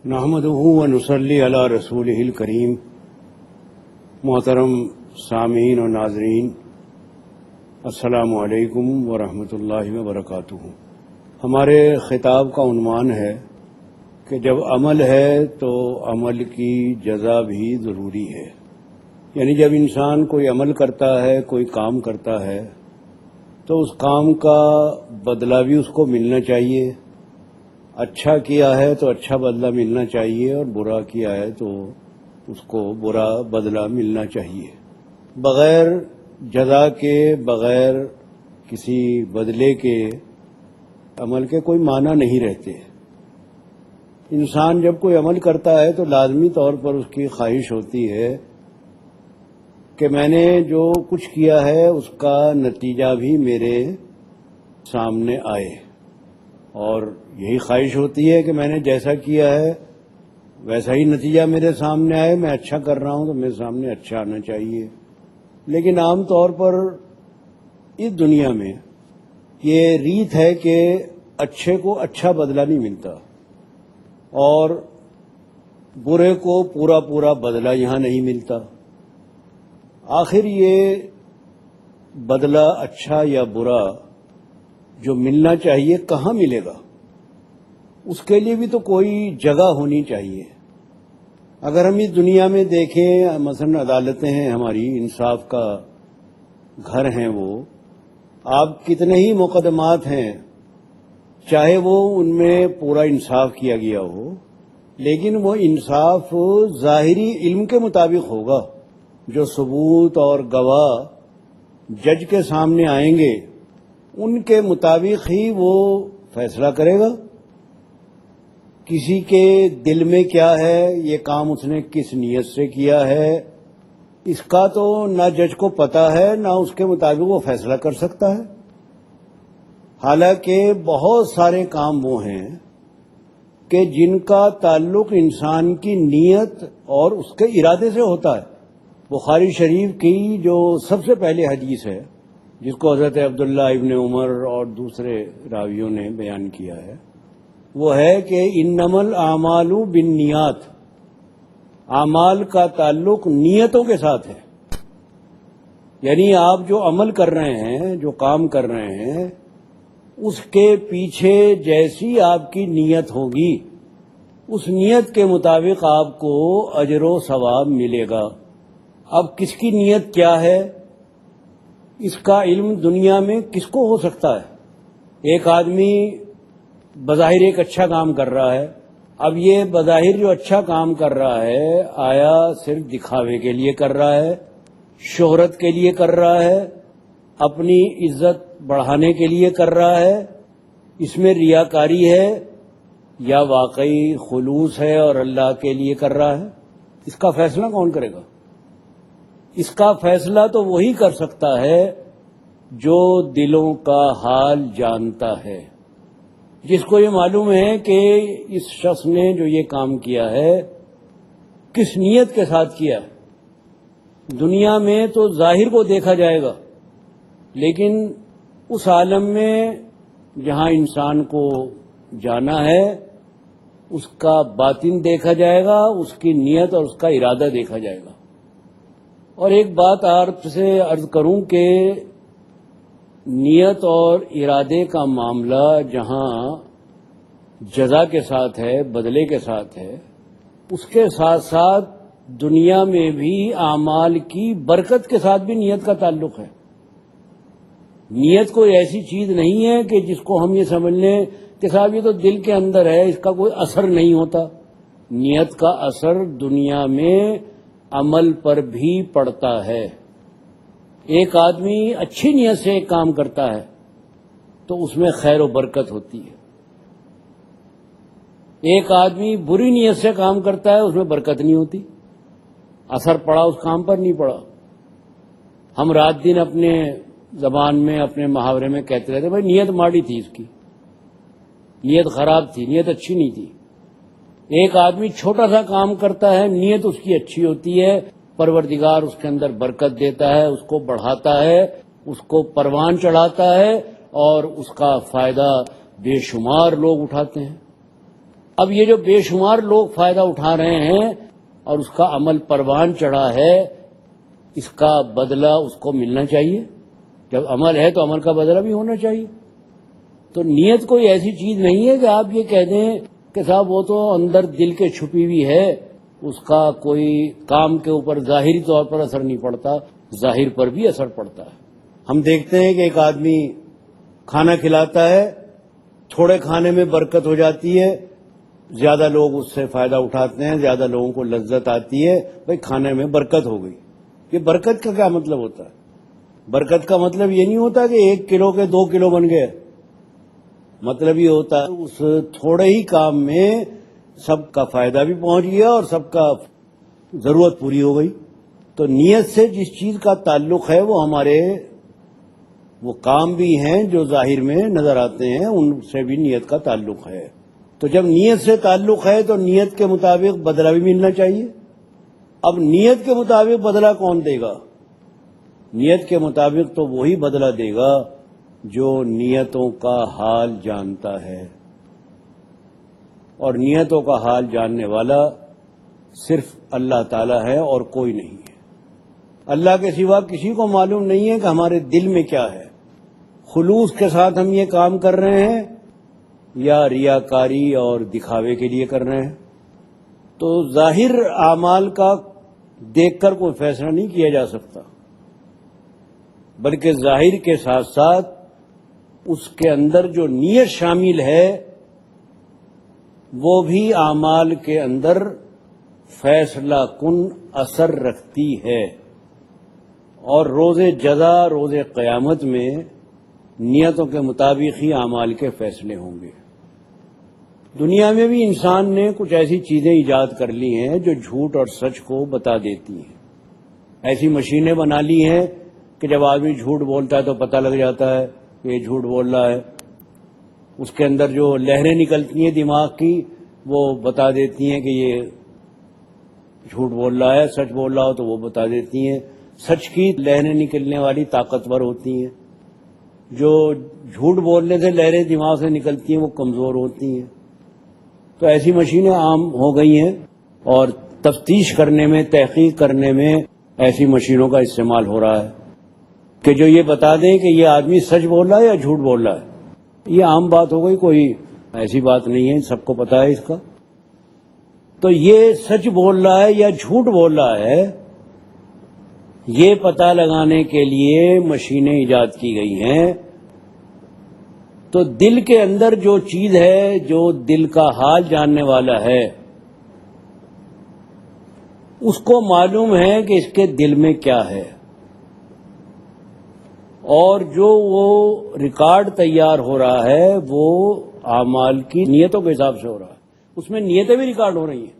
نحمدہ و نصلی علی رسولہ الکریم۔ محترم سامعین و ناظرین، السلام علیکم ورحمۃ اللہ وبرکاتہ۔ ہمارے خطاب کا عنوان ہے کہ جب عمل ہے تو عمل کی جزا بھی ضروری ہے۔ یعنی جب انسان کوئی عمل کرتا ہے، کوئی کام کرتا ہے، تو اس کام کا بدلہ بھی اس کو ملنا چاہیے۔ اچھا کیا ہے تو اچھا بدلہ ملنا چاہیے، اور برا کیا ہے تو اس کو برا بدلہ ملنا چاہیے۔ بغیر جزا کے، بغیر کسی بدلے کے عمل کے کوئی معنی نہیں رہتے۔ انسان جب کوئی عمل کرتا ہے تو لازمی طور پر اس کی خواہش ہوتی ہے کہ میں نے جو کچھ کیا ہے اس کا نتیجہ بھی میرے سامنے آئے، اور یہی خواہش ہوتی ہے کہ میں نے جیسا کیا ہے ویسا ہی نتیجہ میرے سامنے آئے۔ میں اچھا کر رہا ہوں تو میرے سامنے اچھا آنا چاہیے۔ لیکن عام طور پر اس دنیا میں یہ ریت ہے کہ اچھے کو اچھا بدلہ نہیں ملتا، اور برے کو پورا بدلہ یہاں نہیں ملتا۔ آخر یہ بدلہ اچھا یا برا جو ملنا چاہیے کہاں ملے گا؟ اس کے لیے بھی تو کوئی جگہ ہونی چاہیے۔ اگر ہم اس دنیا میں دیکھیں، مثلا عدالتیں ہیں ہماری، انصاف کا گھر ہیں وہ، آپ کتنے ہی مقدمات ہیں، چاہے وہ ان میں پورا انصاف کیا گیا ہو، لیکن وہ انصاف ظاہری علم کے مطابق ہوگا۔ جو ثبوت اور گواہ جج کے سامنے آئیں گے ان کے مطابق ہی وہ فیصلہ کرے گا۔ کسی کے دل میں کیا ہے، یہ کام اس نے کس نیت سے کیا ہے، اس کا تو نہ جج کو پتا ہے، نہ اس کے مطابق وہ فیصلہ کر سکتا ہے۔ حالانکہ بہت سارے کام وہ ہیں کہ جن کا تعلق انسان کی نیت اور اس کے ارادے سے ہوتا ہے۔ بخاری شریف کی جو سب سے پہلی حدیث ہے، جس کو حضرت عبداللہ ابن عمر اور دوسرے راویوں نے بیان کیا ہے، وہ ہے کہ انما الاعمال بالنیات، اعمال کا تعلق نیتوں کے ساتھ ہے۔ یعنی آپ جو عمل کر رہے ہیں، جو کام کر رہے ہیں، اس کے پیچھے جیسی آپ کی نیت ہوگی، اس نیت کے مطابق آپ کو اجر و ثواب ملے گا۔ اب کس کی نیت کیا ہے، اس کا علم دنیا میں کس کو ہو سکتا ہے؟ ایک آدمی بظاہر ایک اچھا کام کر رہا ہے، اب یہ بظاہر جو اچھا کام کر رہا ہے، آیا صرف دکھاوے کے لیے کر رہا ہے، شہرت کے لیے کر رہا ہے، اپنی عزت بڑھانے کے لیے کر رہا ہے، اس میں ریاکاری ہے، یا واقعی خلوص ہے اور اللہ کے لیے کر رہا ہے؟ اس کا فیصلہ کون کرے گا؟ اس کا فیصلہ تو وہی کر سکتا ہے جو دلوں کا حال جانتا ہے، جس کو یہ معلوم ہے کہ اس شخص نے جو یہ کام کیا ہے کس نیت کے ساتھ کیا ہے۔ دنیا میں تو ظاہر کو دیکھا جائے گا، لیکن اس عالم میں جہاں انسان کو جانا ہے اس کا باطن دیکھا جائے گا، اس کی نیت اور اس کا ارادہ دیکھا جائے گا۔ اور ایک بات آپ سے عرض کروں کہ نیت اور ارادے کا معاملہ جہاں جزا کے ساتھ ہے، بدلے کے ساتھ ہے، اس کے ساتھ ساتھ دنیا میں بھی اعمال کی برکت کے ساتھ بھی نیت کا تعلق ہے۔ نیت کوئی ایسی چیز نہیں ہے کہ جس کو ہم یہ سمجھ لیں کہ صاحب یہ تو دل کے اندر ہے، اس کا کوئی اثر نہیں ہوتا۔ نیت کا اثر دنیا میں عمل پر بھی پڑتا ہے۔ ایک آدمی اچھی نیت سے ایک کام کرتا ہے تو اس میں خیر و برکت ہوتی ہے۔ ایک آدمی بری نیت سے کام کرتا ہے، اس میں برکت نہیں ہوتی، اثر پڑا اس کام پر نہیں پڑا۔ ہم رات دن اپنے زبان میں، اپنے محاورے میں کہتے رہتے بھائی نیت ماڑی تھی، اس کی نیت خراب تھی، نیت اچھی نہیں تھی۔ ایک آدمی چھوٹا سا کام کرتا ہے، نیت اس کی اچھی ہوتی ہے، پروردگار اس کے اندر برکت دیتا ہے، اس کو بڑھاتا ہے، اس کو پروان چڑھاتا ہے، اور اس کا فائدہ بے شمار لوگ اٹھاتے ہیں۔ اب یہ جو بے شمار لوگ فائدہ اٹھا رہے ہیں اور اس کا عمل پروان چڑھا ہے، اس کا بدلہ اس کو ملنا چاہیے. جب عمل ہے تو عمل کا بدلہ بھی ہونا چاہیے. تو نیت کوئی ایسی چیز نہیں ہے کہ آپ یہ کہہ دیں کہ صاحب وہ تو اندر دل کے چھپی ہوئی ہے، اس کا کوئی کام کے اوپر ظاہری طور پر اثر نہیں پڑتا، ظاہر پر بھی اثر پڑتا ہے. ہم دیکھتے ہیں کہ ایک آدمی کھانا کھلاتا ہے، تھوڑے کھانے میں برکت ہو جاتی ہے، زیادہ لوگ اس سے فائدہ اٹھاتے ہیں، زیادہ لوگوں کو لذت آتی ہے، بھئی کھانے میں برکت ہو گئی. یہ برکت کا کیا مطلب ہوتا ہے؟ برکت کا مطلب یہ نہیں ہوتا کہ 1 کلو کے 2 کلو بن گئے. مطلب یہ ہوتا ہے اس تھوڑے ہی کام میں سب کا فائدہ بھی پہنچ گیا اور سب کا ضرورت پوری ہو گئی. تو نیت سے جس چیز کا تعلق ہے وہ ہمارے وہ کام بھی ہیں جو ظاہر میں نظر آتے ہیں، ان سے بھی نیت کا تعلق ہے. تو جب نیت سے تعلق ہے تو نیت کے مطابق بدلہ بھی ملنا چاہیے. اب نیت کے مطابق بدلہ کون دے گا؟ نیت کے مطابق تو وہی بدلہ دے گا جو نیتوں کا حال جانتا ہے، اور نیتوں کا حال جاننے والا صرف اللہ تعالی ہے اور کوئی نہیں ہے. اللہ کے سوا کسی کو معلوم نہیں ہے کہ ہمارے دل میں کیا ہے. خلوص کے ساتھ ہم یہ کام کر رہے ہیں یا ریاکاری اور دکھاوے کے لیے کر رہے ہیں. تو ظاہر اعمال کا دیکھ کر کوئی فیصلہ نہیں کیا جا سکتا، بلکہ ظاہر کے ساتھ ساتھ اس کے اندر جو نیت شامل ہے وہ بھی اعمال کے اندر فیصلہ کن اثر رکھتی ہے. اور روز جزا، روز قیامت میں نیتوں کے مطابق ہی اعمال کے فیصلے ہوں گے. دنیا میں بھی انسان نے کچھ ایسی چیزیں ایجاد کر لی ہیں جو جھوٹ اور سچ کو بتا دیتی ہیں. ایسی مشینیں بنا لی ہیں کہ جب آدمی جھوٹ بولتا ہے تو پتہ لگ جاتا ہے کہ یہ جھوٹ بول رہا ہے. اس کے اندر جو لہریں نکلتی ہیں دماغ کی وہ بتا دیتی ہیں کہ یہ جھوٹ بول رہا ہے. سچ بول رہا ہو تو وہ بتا دیتی ہیں. سچ کی لہریں نکلنے والی طاقتور ہوتی ہیں، جو جھوٹ بولنے سے لہریں دماغ سے نکلتی ہیں وہ کمزور ہوتی ہیں. تو ایسی مشینیں عام ہو گئی ہیں اور تفتیش کرنے میں، تحقیق کرنے میں ایسی مشینوں کا استعمال ہو رہا ہے کہ جو یہ بتا دیں کہ یہ آدمی سچ بول رہا ہے یا جھوٹ بول رہا ہے. یہ عام بات ہو گئی، کوئی ایسی بات نہیں ہے، سب کو پتا ہے اس کا. تو یہ سچ بول رہا ہے یا جھوٹ بول رہا ہے، یہ پتہ لگانے کے لیے مشینیں ایجاد کی گئی ہیں. تو دل کے اندر جو چیز ہے، جو دل کا حال جاننے والا ہے، اس کو معلوم ہے کہ اس کے دل میں کیا ہے، اور جو وہ ریکارڈ تیار ہو رہا ہے وہ اعمال کی نیتوں کے حساب سے ہو رہا ہے. اس میں نیتیں بھی ریکارڈ ہو رہی ہیں.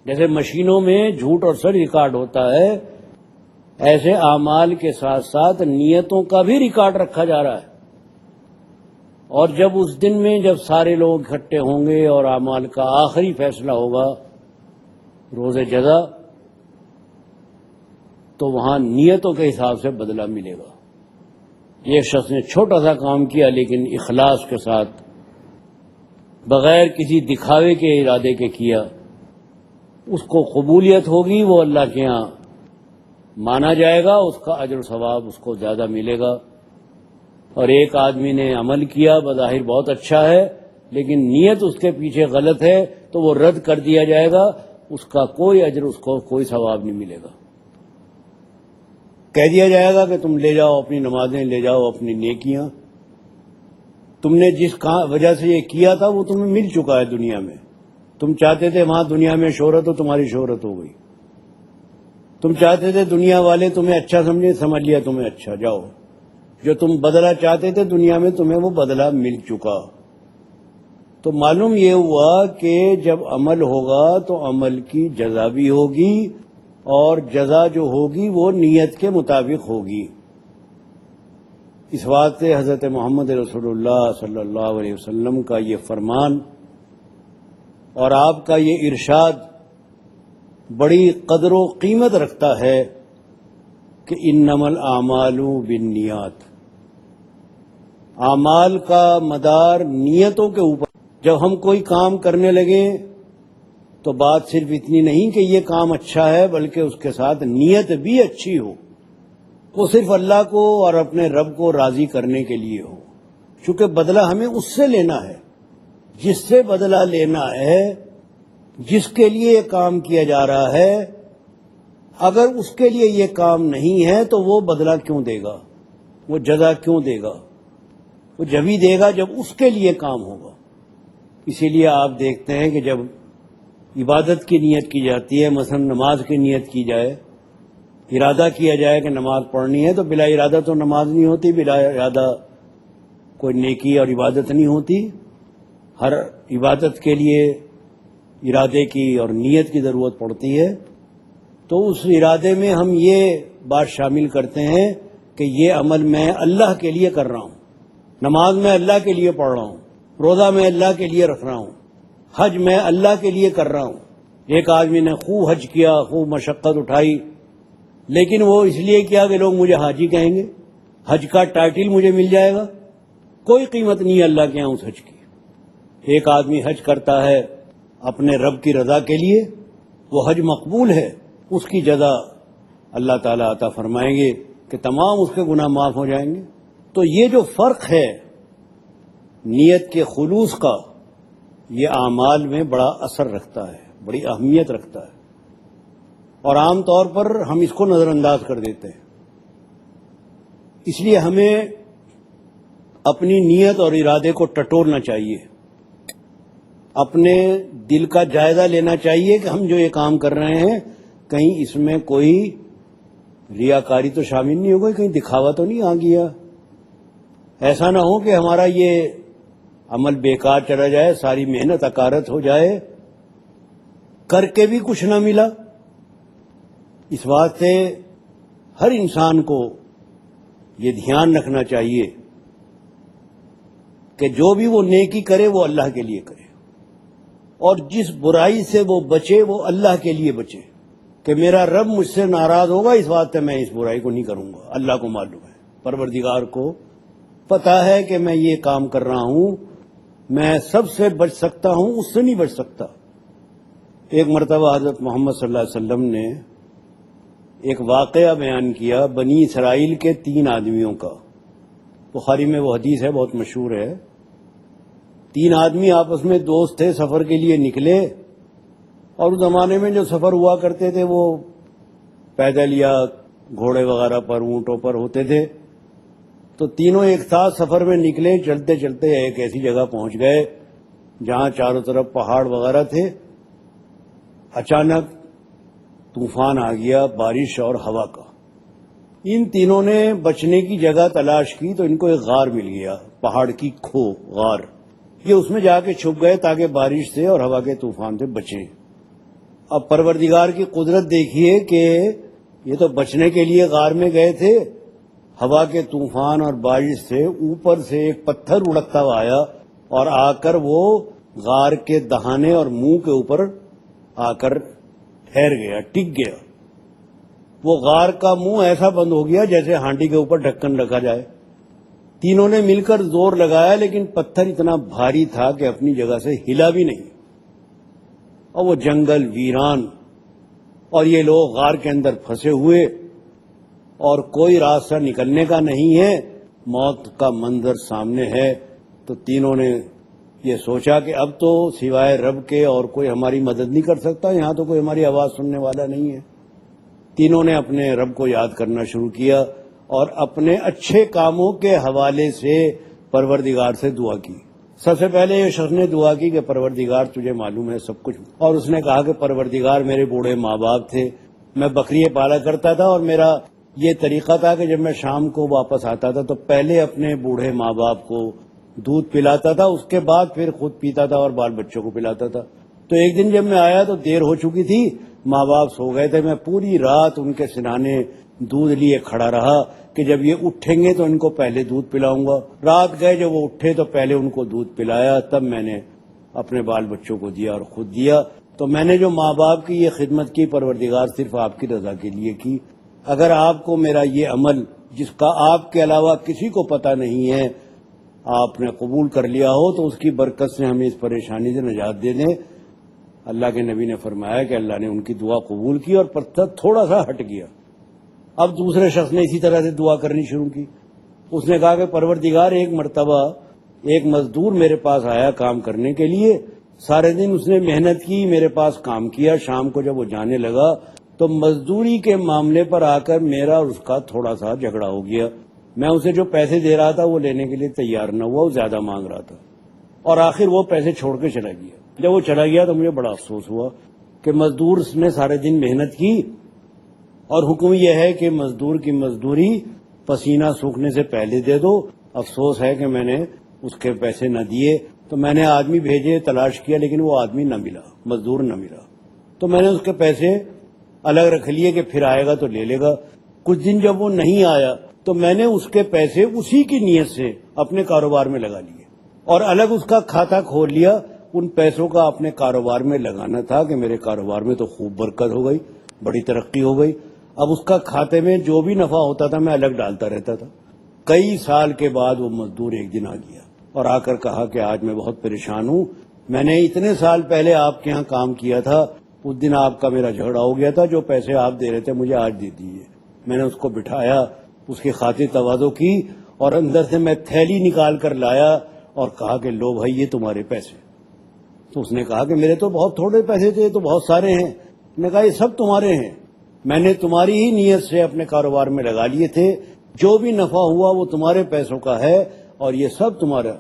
جیسے مشینوں میں جھوٹ اور سچ ریکارڈ ہوتا ہے، ایسے اعمال کے ساتھ ساتھ نیتوں کا بھی ریکارڈ رکھا جا رہا ہے. اور جب اس دن میں جب سارے لوگ اکٹھے ہوں گے اور اعمال کا آخری فیصلہ ہوگا روز جزا، تو وہاں نیتوں کے حساب سے بدلہ ملے گا. ایک شخص نے چھوٹا سا کام کیا لیکن اخلاص کے ساتھ، بغیر کسی دکھاوے کے ارادے کے کیا، اس کو قبولیت ہوگی، وہ اللہ کے ہاں مانا جائے گا، اس کا اجر و ثواب اس کو زیادہ ملے گا. اور ایک آدمی نے عمل کیا بظاہر بہت اچھا ہے لیکن نیت اس کے پیچھے غلط ہے تو وہ رد کر دیا جائے گا، اس کا کوئی اجر، اس کو کوئی ثواب نہیں ملے گا. کہہ دیا جائے گا کہ تم لے جاؤ اپنی نمازیں، لے جاؤ اپنی نیکیاں، تم نے جس وجہ سے یہ کیا تھا وہ تمہیں مل چکا ہے دنیا میں. تم چاہتے تھے وہاں دنیا میں شہرت ہو، تمہاری شہرت ہو گئی. تم چاہتے تھے دنیا والے تمہیں اچھا سمجھے، سمجھ لیا تمہیں اچھا، جاؤ. جو تم بدلہ چاہتے تھے دنیا میں تمہیں وہ بدلہ مل چکا. تو معلوم یہ ہوا کہ جب عمل ہوگا تو عمل کی جزا بھی ہوگی، اور جزا جو ہوگی وہ نیت کے مطابق ہوگی. اس بات سے حضرت محمد رسول اللہ صلی اللہ علیہ وسلم کا یہ فرمان اور آپ کا یہ ارشاد بڑی قدر و قیمت رکھتا ہے کہ انما الاعمال بالنیات. اعمال کا مدار نیتوں کے اوپر. جب ہم کوئی کام کرنے لگیں تو بات صرف اتنی نہیں کہ یہ کام اچھا ہے، بلکہ اس کے ساتھ نیت بھی اچھی ہو، وہ صرف اللہ کو اور اپنے رب کو راضی کرنے کے لیے ہو، چونکہ بدلہ ہمیں اس سے لینا ہے، جس سے بدلہ لینا ہے، جس کے لیے یہ کام کیا جا رہا ہے۔ اگر اس کے لیے یہ کام نہیں ہے تو وہ بدلہ کیوں دے گا، وہ جزا کیوں دے گا؟ وہ جب ہی دے گا جب اس کے لیے کام ہوگا۔ اسی لیے آپ دیکھتے ہیں کہ جب عبادت کی نیت کی جاتی ہے، مثلا نماز کی نیت کی جائے، ارادہ کیا جائے کہ نماز پڑھنی ہے، تو بلا ارادہ تو نماز نہیں ہوتی، بلا ارادہ کوئی نیکی اور عبادت نہیں ہوتی۔ ہر عبادت کے لیے ارادے کی اور نیت کی ضرورت پڑتی ہے۔ تو اس ارادے میں ہم یہ بات شامل کرتے ہیں کہ یہ عمل میں اللہ کے لیے کر رہا ہوں، نماز میں اللہ کے لیے پڑھ رہا ہوں، روزہ میں اللہ کے لیے رکھ رہا ہوں، حج میں اللہ کے لیے کر رہا ہوں۔ ایک آدمی نے خوب حج کیا، خوب مشقت اٹھائی، لیکن وہ اس لیے کیا کہ لوگ مجھے حاجی کہیں گے، حج کا ٹائٹل مجھے مل جائے گا۔ کوئی قیمت نہیں ہے اللہ کے یہاں اس حج کی۔ ایک آدمی حج کرتا ہے اپنے رب کی رضا کے لیے، وہ حج مقبول ہے، اس کی جزا اللہ تعالیٰ عطا فرمائیں گے کہ تمام اس کے گناہ معاف ہو جائیں گے۔ تو یہ جو فرق ہے نیت کے خلوص کا، یہ اعمال میں بڑا اثر رکھتا ہے، بڑی اہمیت رکھتا ہے، اور عام طور پر ہم اس کو نظر انداز کر دیتے ہیں۔ اس لیے ہمیں اپنی نیت اور ارادے کو ٹٹولنا چاہیے، اپنے دل کا جائزہ لینا چاہیے کہ ہم جو یہ کام کر رہے ہیں کہیں اس میں کوئی ریاکاری تو شامل نہیں ہو گئی، کہیں دکھاوا تو نہیں آ گیا، ایسا نہ ہو کہ ہمارا یہ عمل بیکار چلا جائے، ساری محنت اکارت ہو جائے، کر کے بھی کچھ نہ ملا۔ اس واسطے ہر انسان کو یہ دھیان رکھنا چاہیے کہ جو بھی وہ نیکی کرے وہ اللہ کے لیے کرے، اور جس برائی سے وہ بچے وہ اللہ کے لیے بچے، کہ میرا رب مجھ سے ناراض ہوگا، اس واسطے میں اس برائی کو نہیں کروں گا۔ اللہ کو معلوم ہے، پروردگار کو پتا ہے کہ میں یہ کام کر رہا ہوں، میں سب سے بچ سکتا ہوں، اس سے نہیں بچ سکتا۔ ایک مرتبہ حضرت محمد صلی اللہ علیہ وسلم نے ایک واقعہ بیان کیا بنی اسرائیل کے 3 آدمیوں کا، بخاری میں وہ حدیث ہے، بہت مشہور ہے۔ 3 آدمی آپس میں دوست تھے، سفر کے لیے نکلے، اور اس زمانے میں جو سفر ہوا کرتے تھے وہ پیدل یا گھوڑے وغیرہ پر، اونٹوں پر ہوتے تھے۔ تو تینوں ایک ساتھ سفر میں نکلے، چلتے چلتے ایک ایسی جگہ پہنچ گئے جہاں چاروں طرف پہاڑ وغیرہ تھے۔ اچانک طوفان آ گیا، بارش اور ہوا کا۔ ان تینوں نے بچنے کی جگہ تلاش کی تو ان کو ایک غار مل گیا، پہاڑ کی کھو، غار۔ یہ اس میں جا کے چھپ گئے تاکہ بارش سے اور ہوا کے طوفان سے بچیں۔ اب پروردگار کی قدرت دیکھیے کہ یہ تو بچنے کے لیے غار میں گئے تھے، ہوا کے طوفان اور بارش سے اوپر سے ایک پتھر اڑکتا ہوا آیا اور آ کر وہ غار کے دہانے اور منہ کے اوپر آ کر ٹھہر گیا، ٹک گیا۔ وہ غار کا منہ ایسا بند ہو گیا جیسے ہانڈی کے اوپر ڈھکن رکھا جائے۔ تینوں نے مل کر زور لگایا لیکن پتھر اتنا بھاری تھا کہ اپنی جگہ سے ہلا بھی نہیں، اور وہ جنگل ویران، اور یہ لوگ غار کے اندر پھنسے ہوئے اور کوئی راستہ نکلنے کا نہیں ہے، موت کا منظر سامنے ہے۔ تو تینوں نے یہ سوچا کہ اب تو سوائے رب کے اور کوئی ہماری مدد نہیں کر سکتا، یہاں تو کوئی ہماری آواز سننے والا نہیں ہے۔ تینوں نے اپنے رب کو یاد کرنا شروع کیا اور اپنے اچھے کاموں کے حوالے سے پروردگار سے دعا کی۔ سب سے پہلے یہ شخص نے دعا کی کہ پروردگار تجھے معلوم ہے سب کچھ، اور اس نے کہا کہ پروردگار میرے بوڑھے ماں باپ تھے، میں بکریے پالا کرتا تھا، اور میرا یہ طریقہ تھا کہ جب میں شام کو واپس آتا تھا تو پہلے اپنے بوڑھے ماں باپ کو دودھ پلاتا تھا، اس کے بعد پھر خود پیتا تھا اور بال بچوں کو پلاتا تھا۔ تو ایک دن جب میں آیا تو دیر ہو چکی تھی، ماں باپ سو گئے تھے، میں پوری رات ان کے سرانے دودھ لیے کھڑا رہا کہ جب یہ اٹھیں گے تو ان کو پہلے دودھ پلاؤں گا۔ رات گئے، جب وہ اٹھے تو پہلے ان کو دودھ پلایا، تب میں نے اپنے بال بچوں کو دیا اور خود دیا۔ تو میں نے جو ماں باپ کی یہ خدمت کی پروردگار صرف آپ کی رضا کے لیے کی۔ اگر آپ کو میرا یہ عمل جس کا آپ کے علاوہ کسی کو پتہ نہیں ہے آپ نے قبول کر لیا ہو تو اس کی برکت سے ہمیں اس پریشانی سے نجات دے دیں۔ اللہ کے نبی نے فرمایا کہ اللہ نے ان کی دعا قبول کی اور پتھر تھوڑا سا ہٹ گیا۔ اب دوسرے شخص نے اسی طرح سے دعا کرنی شروع کی۔ اس نے کہا کہ پروردگار، ایک مرتبہ ایک مزدور میرے پاس آیا کام کرنے کے لیے، سارے دن اس نے محنت کی، میرے پاس کام کیا، شام کو جب وہ جانے لگا تو مزدوری کے معاملے پر آ کر میرا اور اس کا تھوڑا سا جھگڑا ہو گیا۔ میں اسے جو پیسے دے رہا تھا وہ لینے کے لیے تیار نہ ہوا، وہ زیادہ مانگ رہا تھا، اور آخر وہ پیسے چھوڑ کے چلا گیا۔ جب وہ چلا گیا تو مجھے بڑا افسوس ہوا کہ مزدور نے سارے دن محنت کی، اور حکم یہ ہے کہ مزدور کی مزدوری پسینہ سوکھنے سے پہلے دے دو۔ افسوس ہے کہ میں نے اس کے پیسے نہ دیے، تو میں نے آدمی بھیجے، تلاش کیا، لیکن وہ آدمی نہ ملا، مزدور نہ ملا، تو میں نے اس کے پیسے الگ رکھ لیے کہ پھر آئے گا تو لے لے گا۔ کچھ دن جب وہ نہیں آیا تو میں نے اس کے پیسے اسی کی نیت سے اپنے کاروبار میں لگا لیے، اور الگ اس کا کھاتا کھول لیا۔ ان پیسوں کا اپنے کاروبار میں لگانا تھا کہ میرے کاروبار میں تو خوب برکت ہو گئی، بڑی ترقی ہو گئی۔ اب اس کا کھاتے میں جو بھی نفع ہوتا تھا میں الگ ڈالتا رہتا تھا۔ کئی سال کے بعد وہ مزدور ایک دن آ گیا اور آ کر کہا کہ آج میں بہت پریشان ہوں، میں نے اتنے سال پہلے آپ کے ہاں کام کیا تھا، اس دن آپ کا میرا جھگڑا ہو گیا تھا، جو پیسے آپ دے رہے تھے مجھے آج دے دیجیے۔ میں نے اس کو بٹھایا، اس کی خاطر تواضع کی، اور اندر سے میں تھیلی نکال کر لایا اور کہا کہ لو بھائی یہ تمہارے پیسے۔ تو اس نے کہا کہ میرے تو بہت تھوڑے پیسے تھے، تو بہت سارے ہیں۔ میں نے کہا یہ سب تمہارے ہیں، میں نے تمہاری ہی نیت سے اپنے کاروبار میں لگا لیے تھے، جو بھی نفع ہوا وہ تمہارے پیسوں کا ہے، اور یہ سب تمہارا،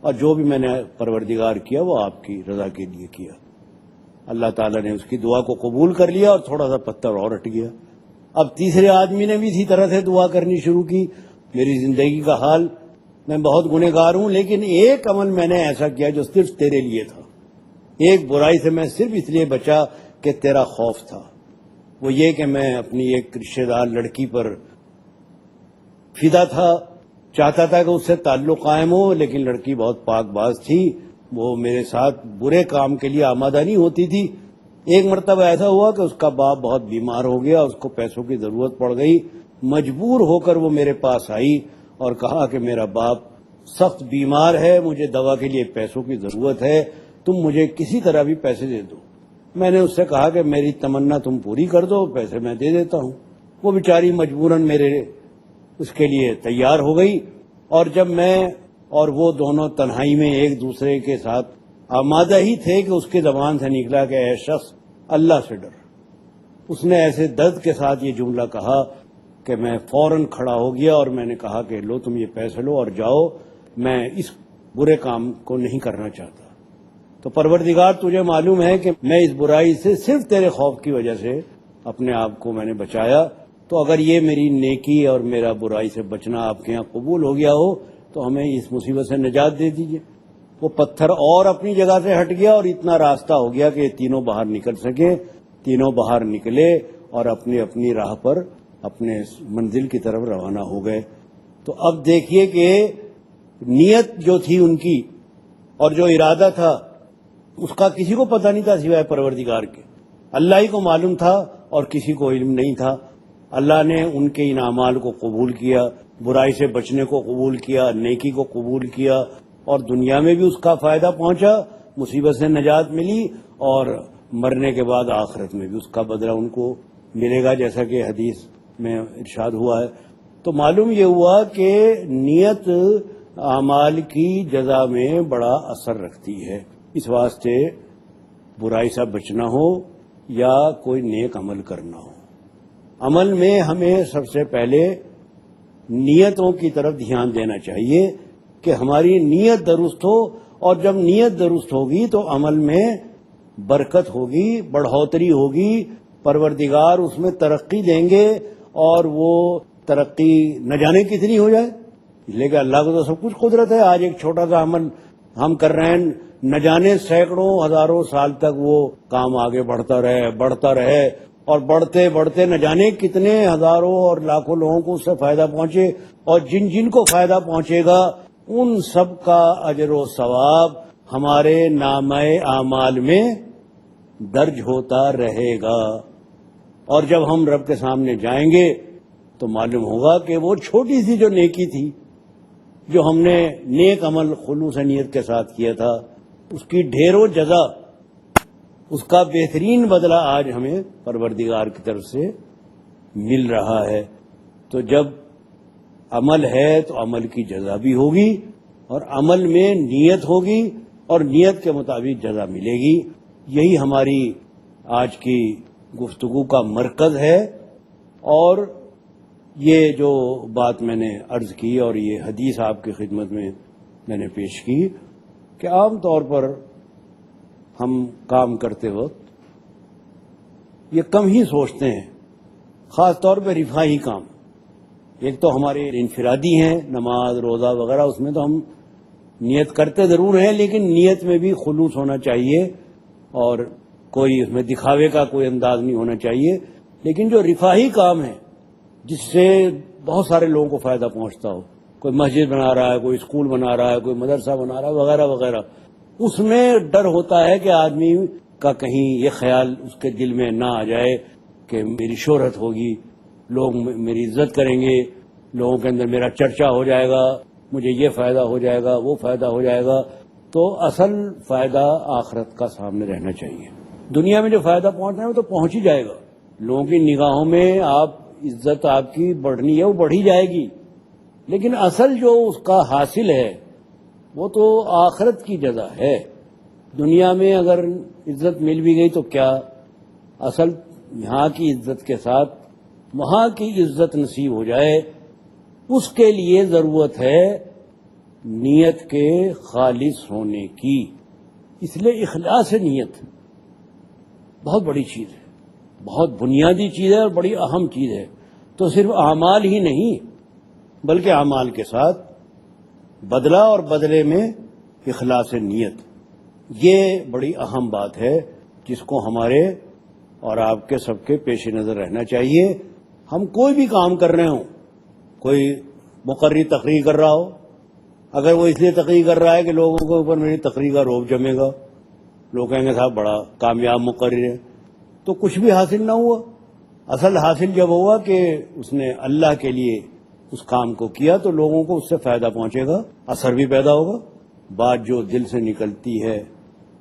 اور جو بھی میں نے پروردگار کیا وہ آپ کی رضا کے لیے کیا۔ اللہ تعالیٰ نے اس کی دعا کو قبول کر لیا اور تھوڑا سا پتھر اور ہٹ گیا۔ اب تیسرے آدمی نے بھی اسی طرح سے دعا کرنی شروع کی، میری زندگی کا حال، میں بہت گنہگار ہوں، لیکن ایک عمل میں نے ایسا کیا جو صرف تیرے لیے تھا، ایک برائی سے میں صرف اس لیے بچا کہ تیرا خوف تھا، وہ یہ کہ میں اپنی ایک رشتہ دار لڑکی پر فدا تھا، چاہتا تھا کہ اس سے تعلق قائم ہو، لیکن لڑکی بہت پاک باز تھی، وہ میرے ساتھ برے کام کے لیے آمادہ نہیں ہوتی تھی۔ ایک مرتبہ ایسا ہوا کہ اس کا باپ بہت بیمار ہو گیا، اس کو پیسوں کی ضرورت پڑ گئی، مجبور ہو کر وہ میرے پاس آئی اور کہا کہ میرا باپ سخت بیمار ہے، مجھے دوا کے لیے پیسوں کی ضرورت ہے، تم مجھے کسی طرح بھی پیسے دے دو۔ میں نے اس سے کہا کہ میری تمنا تم پوری کر دو، پیسے میں دے دیتا ہوں۔ وہ بیچاری مجبوراً میرے اس کے لیے تیار ہو گئی، اور جب میں اور وہ دونوں تنہائی میں ایک دوسرے کے ساتھ آمادہ ہی تھے کہ اس کی زبان سے نکلا کہ اے شخص اللہ سے ڈر۔ اس نے ایسے درد کے ساتھ یہ جملہ کہا کہ میں فوراً کھڑا ہو گیا اور میں نے کہا کہ لو تم یہ پیسے لو اور جاؤ، میں اس برے کام کو نہیں کرنا چاہتا۔ تو پروردگار تجھے معلوم ہے کہ میں اس برائی سے صرف تیرے خوف کی وجہ سے اپنے آپ کو میں نے بچایا، تو اگر یہ میری نیکی اور میرا برائی سے بچنا آپ کے یہاں قبول ہو گیا ہو تو ہمیں اس مصیبت سے نجات دے دیجیے۔ وہ پتھر اور اپنی جگہ سے ہٹ گیا اور اتنا راستہ ہو گیا کہ یہ تینوں باہر نکل سکے۔ تینوں باہر نکلے اور اپنی اپنی راہ پر اپنے منزل کی طرف روانہ ہو گئے۔ تو اب دیکھیے کہ نیت جو تھی ان کی اور جو ارادہ تھا اس کا کسی کو پتہ نہیں تھا سوائے پروردگار کے، اللہ ہی کو معلوم تھا اور کسی کو علم نہیں تھا۔ اللہ نے ان کے ان اعمال کو قبول کیا، برائی سے بچنے کو قبول کیا، نیکی کو قبول کیا، اور دنیا میں بھی اس کا فائدہ پہنچا، مصیبت سے نجات ملی، اور مرنے کے بعد آخرت میں بھی اس کا بدلہ ان کو ملے گا، جیسا کہ حدیث میں ارشاد ہوا ہے۔ تو معلوم یہ ہوا کہ نیت اعمال کی جزا میں بڑا اثر رکھتی ہے۔ اس واسطے برائی سے بچنا ہو یا کوئی نیک عمل کرنا ہو، عمل میں ہمیں سب سے پہلے نیتوں کی طرف دھیان دینا چاہیے کہ ہماری نیت درست ہو، اور جب نیت درست ہوگی تو عمل میں برکت ہوگی، بڑھوتری ہوگی، پروردگار اس میں ترقی دیں گے، اور وہ ترقی نہ جانے کتنی ہو جائے، لیکن اللہ کو تو سب کچھ قدرت ہے۔ آج ایک چھوٹا سا عمل ہم کر رہے ہیں، نہ جانے سینکڑوں ہزاروں سال تک وہ کام آگے بڑھتا رہے، اور بڑھتے بڑھتے نہ جانے کتنے ہزاروں اور لاکھوں لوگوں کو اس سے فائدہ پہنچے، اور جن جن کو فائدہ پہنچے گا ان سب کا اجر و ثواب ہمارے نامہ اعمال میں درج ہوتا رہے گا، اور جب ہم رب کے سامنے جائیں گے تو معلوم ہوگا کہ وہ چھوٹی سی جو نیکی تھی، جو ہم نے نیک عمل خلوص نیت کے ساتھ کیا تھا اس کی ڈھیروں جزا، اس کا بہترین بدلہ آج ہمیں پروردگار کی طرف سے مل رہا ہے۔ تو جب عمل ہے تو عمل کی جزا بھی ہوگی، اور عمل میں نیت ہوگی اور نیت کے مطابق جزا ملے گی۔ یہی ہماری آج کی گفتگو کا مرکز ہے، اور یہ جو بات میں نے عرض کی اور یہ حدیث آپ کی خدمت میں نے پیش کی کہ عام طور پر ہم کام کرتے وقت یہ کم ہی سوچتے ہیں، خاص طور پہ رفاہی کام۔ ایک تو ہمارے انفرادی ہیں، نماز روزہ وغیرہ، اس میں تو ہم نیت کرتے ضرور ہیں، لیکن نیت میں بھی خلوص ہونا چاہیے اور کوئی اس میں دکھاوے کا کوئی انداز نہیں ہونا چاہیے۔ لیکن جو رفاہی کام ہے جس سے بہت سارے لوگوں کو فائدہ پہنچتا ہو، کوئی مسجد بنا رہا ہے، کوئی اسکول بنا رہا ہے، کوئی مدرسہ بنا رہا ہے وغیرہ وغیرہ، اس میں ڈر ہوتا ہے کہ آدمی کا کہیں یہ خیال اس کے دل میں نہ آ جائے کہ میری شہرت ہوگی، لوگ میری عزت کریں گے، لوگوں کے اندر میرا چرچا ہو جائے گا، مجھے یہ فائدہ ہو جائے گا، وہ فائدہ ہو جائے گا۔ تو اصل فائدہ آخرت کا سامنے رہنا چاہیے۔ دنیا میں جو فائدہ پہنچنا ہے وہ تو پہنچ ہی جائے گا، لوگوں کی نگاہوں میں آپ عزت آپ کی بڑھنی ہے، وہ بڑھی جائے گی، لیکن اصل جو اس کا حاصل ہے وہ تو آخرت کی جزا ہے۔ دنیا میں اگر عزت مل بھی گئی تو کیا، اصل یہاں کی عزت کے ساتھ وہاں کی عزت نصیب ہو جائے، اس کے لیے ضرورت ہے نیت کے خالص ہونے کی۔ اس لیے اخلاص نیت بہت بڑی چیز ہے، بہت بنیادی چیز ہے اور بڑی اہم چیز ہے۔ تو صرف اعمال ہی نہیں بلکہ اعمال کے ساتھ بدلہ اور بدلے میں اخلاص نیت، یہ بڑی اہم بات ہے جس کو ہمارے اور آپ کے سب کے پیش نظر رہنا چاہیے۔ ہم کوئی بھی کام کر رہے ہوں، کوئی مقرری تقریر کر رہا ہو، اگر وہ اس لیے تقریر کر رہا ہے کہ لوگوں کے اوپر میری تقریر کا رعب جمے گا، لوگ کہیں گے صاحب بڑا کامیاب مقرر ہے، تو کچھ بھی حاصل نہ ہوا۔ اصل حاصل جب ہوا کہ اس نے اللہ کے لیے اس کام کو کیا تو لوگوں کو اس سے فائدہ پہنچے گا، اثر بھی پیدا ہوگا۔ بات جو دل سے نکلتی ہے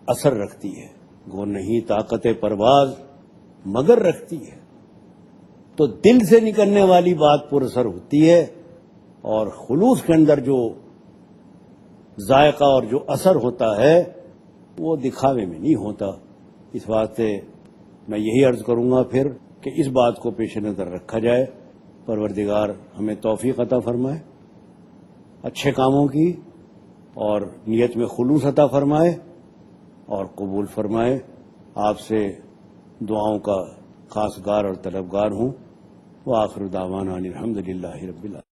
اثر رکھتی ہے، گو نہیں طاقت پرواز مگر رکھتی ہے۔ تو دل سے نکلنے والی بات پر اثر ہوتی ہے، اور خلوص کے اندر جو ذائقہ اور جو اثر ہوتا ہے وہ دکھاوے میں نہیں ہوتا۔ اس واسطے میں یہی عرض کروں گا پھر کہ اس بات کو پیش نظر رکھا جائے، پروردگار ہمیں توفیق عطا فرمائے اچھے کاموں کی، اور نیت میں خلوص عطا فرمائے اور قبول فرمائے۔ آپ سے دعاؤں کا خاص گار اور طلبگار ہوں۔ وآخر دعوانا الحمدللہ رب العالمین۔